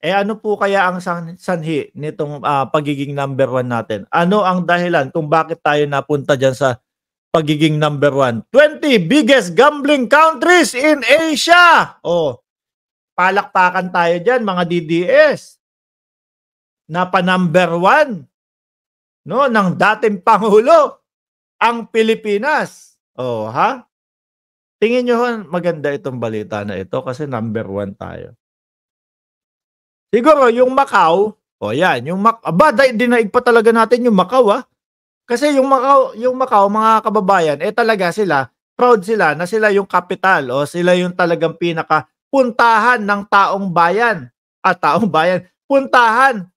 Ano po kaya ang sanhi nitong pagiging number 1 natin? Ano ang dahilan kung bakit tayo napunta diyan sa pagiging number 1? 20 biggest gambling countries in Asia. Oh, palakpakan tayo diyan mga DDS. Napa-number 1 no ng dating pangulo ang Pilipinas. Oh, ha? Tingin niyo maganda itong balita na ito kasi number 1 tayo. Siguro yung Macau, yan, yung dinaig pa talaga natin yung Macau, Kasi yung Macau mga kababayan, talaga sila, proud sila na sila yung capital o sila yung talagang pinakapuntahan ng taong bayan. Puntahan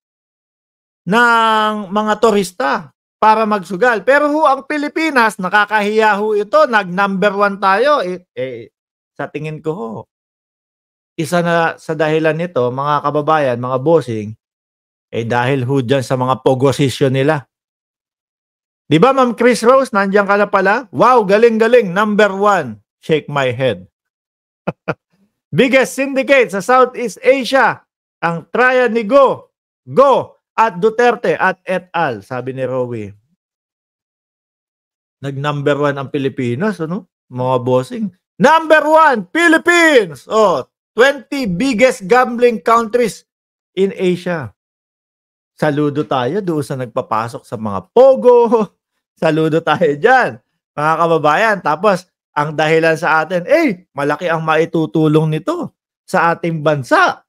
ng mga turista para magsugal. Pero ang Pilipinas, nakakahiya ito, nag-number 1 tayo. Sa tingin ko isa na sa dahilan nito, mga kababayan, mga bossing, dahil dyan sa mga pogosisyon nila. Di ba, Ma'am Chris Rose, nandiyan ka na pala? Wow, galing-galing, number 1. Shake my head. Biggest syndicate sa Southeast Asia, ang triad ni Go at Duterte at et al., sabi ni Rowie. Nag-number 1 ang Pilipinas, mga bossing. Number 1, Philippines! 20 biggest gambling countries in Asia. Saludo tayo doon sa nagpapasok sa mga pogo. Saludo tayo dyan, mga kababayan. Tapos, ang dahilan sa atin, malaki ang maitutulong nito sa ating bansa.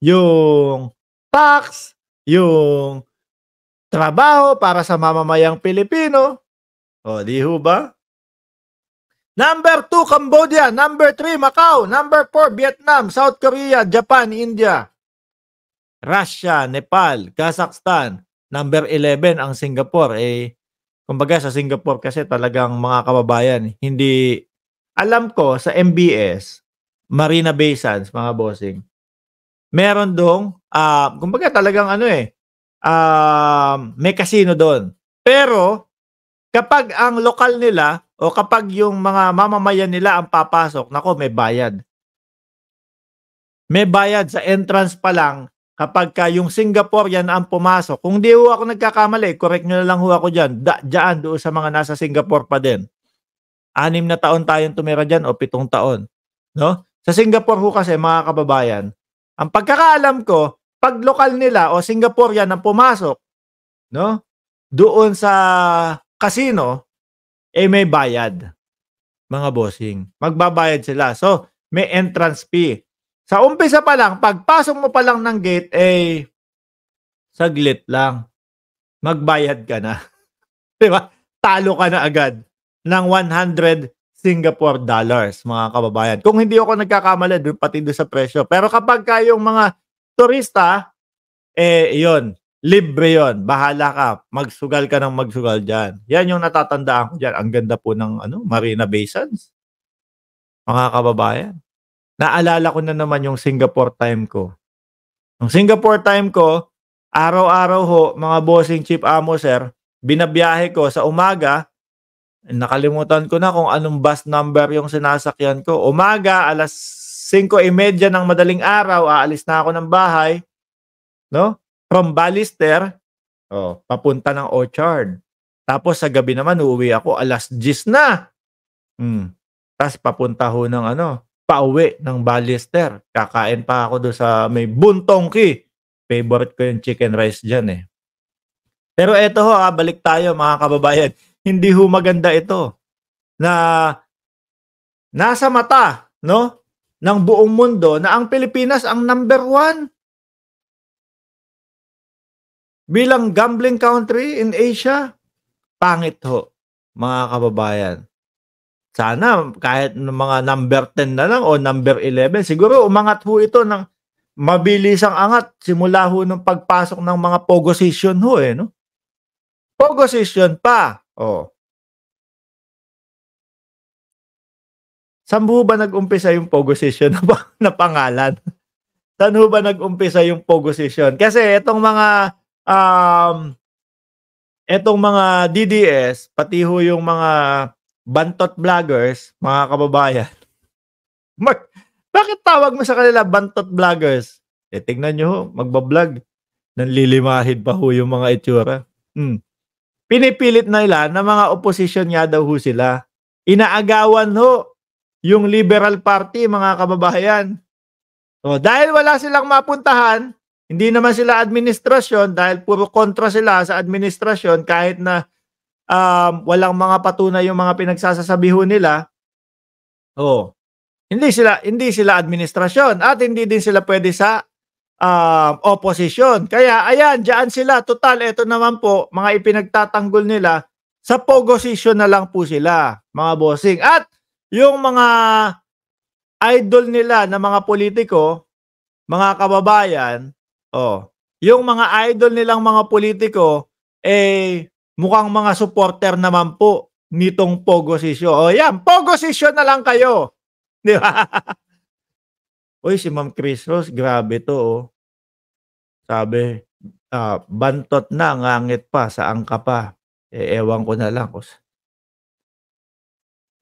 Yung tax, yung trabaho para sa mamamayang Pilipino. Di ho ba? Number 2, Cambodia. Number 3, Macau. Number 4, Vietnam, South Korea, Japan, India. Russia, Nepal, Kazakhstan. Number 11, ang Singapore. Kumbaga sa Singapore kasi talagang mga kababayan, hindi, alam ko sa MBS, Marina Bay Sands, mga bossing, meron dong, kumbaga talagang may casino doon. Pero, kapag ang lokal nila, o kapag yung mga mamamayan nila ang papasok, may bayad. May bayad sa entrance pa lang kapag yung Singaporean ang pumasok. Kung di ako nagkakamali, correct nyo na lang ako dyan. Diyan doon sa mga nasa Singapore pa din. 6 na taon tayong tumira dyan o 7 taon. No? Sa Singapore kasi, mga kababayan, ang pagkakaalam ko, pag lokal nila o Singaporean ang pumasok, no? Doon sa casino, may bayad, mga bossing. Magbabayad sila. So, may entrance fee. Sa umpisa pa lang, pagpasok mo pa lang ng gate, saglit lang. Magbayad ka na. Diba? Talo ka na agad ng 100 Singapore dollars, mga kababayan. Kung hindi ako nagkakamali, pati doon sa presyo. Pero kapag kayong mga turista, yun. Libre yon, bahala ka, magsugal ka ng magsugal dyan. Yan yung natatandaan ko dyan. Ang ganda po ng Marina Bay Sands. Mga kababayan. Naalala ko na naman yung Singapore time ko. Yung Singapore time ko, araw-araw mga bossing chief amo sir, binabiyahe ko sa umaga, nakalimutan ko na kung anong bus number yung sinasakyan ko. Umaga, alas 5:30 ng madaling araw, aalis na ako ng bahay, no? From Ballister, papunta ng Orchard. Tapos sa gabi naman, uuwi ako, alas 10 na. Tapos papunta ng pauwi ng Ballister. Kakain pa ako doon sa may Buntongki. Favorite ko yung chicken rice dyan Pero eto balik tayo mga kababayan. Hindi maganda ito. Na nasa mata, no? Ng buong mundo na ang Pilipinas ang number 1. Bilang gambling country in Asia, pangit mga kababayan. Sana kahit mga number 10 na lang o number 11, siguro umangat ito ng mabilisang angat simula ng pagpasok ng mga pogosisyon no? Pogosisyon pa. Saan ba nag-umpisa yung pogosisyon na pangalan? Saan ba nag-umpisa yung pogosisyon? Kasi itong mga DDS, pati yung mga bantot vloggers, mga kababayan. Bakit tawag mo sa kanila bantot vloggers? tignan nyo ho, magbablog. Nanlilimahid pa ho yung mga itsura. Pinipilit na nila na mga opposition nga daw ho sila. Inaagawan ho yung Liberal Party, mga kababayan. So, dahil wala silang mapuntahan, hindi naman sila administrasyon, dahil puro kontra sila sa administrasyon, kahit na walang mga patunay yung mga pinagsasasabi ho nila, hindi sila administrasyon at hindi din sila pwede sa opposition. Kaya ayan, diyan sila. Total, ito naman po, mga ipinagtatanggol nila, sa position na lang po sila, mga bossing. At yung mga idol nila na mga politiko, mga kababayan, yung mga idol nilang mga politiko, mukhang mga supporter naman po nitong posisyon. Yan, posisyon na lang kayo. Di ba? Uy, si Ma'am Chris Rose, grabe to. Sabi, bantot na, ngangit pa, saan ka pa? Ewan ko na lang.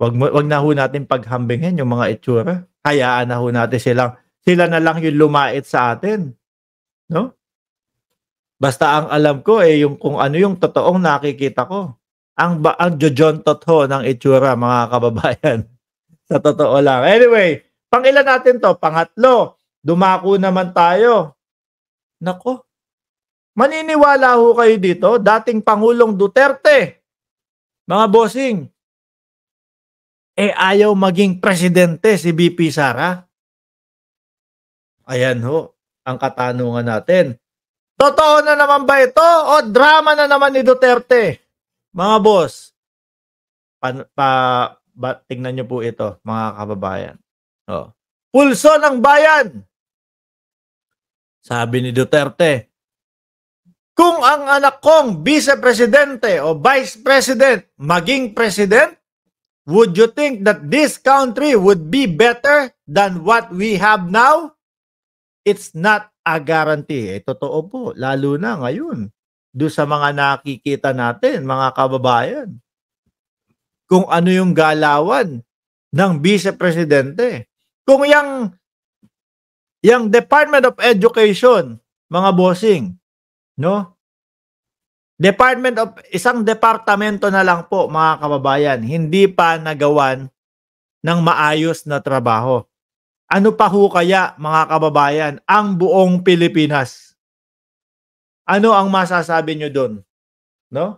Wag na ho natin paghambingin yung mga itsura. Hayaan na ho natin sila na lang yung lumait sa atin. No? Basta ang alam ko yung kung ano yung totoong nakikita ko. Ang jojontot ho ng itsura, mga kababayan. Sa totoo lang. Anyway, pangilan natin to? Pangatlo. Dumako naman tayo. Nako. Maniniwala ho kayo dito, dating Pangulong Duterte, mga bossing, ayaw maging presidente si VP Sara? Ayan ho, ang katanungan natin. Totoo na naman ba ito o drama na naman ni Duterte? Mga boss, tingnan nyo po ito, mga kababayan. Pulso ng bayan. Sabi ni Duterte, kung ang anak kong vice-presidente o vice president maging president, would you think that this country would be better than what we have now? It's not a guarantee. Totoo po, lalo na ngayon. Doon sa mga nakikita natin, mga kababayan. Kung ano yung galawan ng vice-presidente. Kung yung Department of Education, mga bossing, no? Isang departamento na lang po, mga kababayan, hindi pa nagawan ng maayos na trabaho. Ano pa ho kaya, mga kababayan, ang buong Pilipinas? Ano ang masasabi nyo doon? No?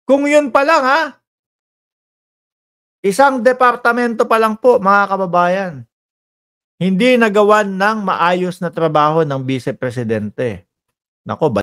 Kung yun pa lang, isang departamento pa lang po, mga kababayan, hindi nagawan ng maayos na trabaho ng vice-presidente. Nako,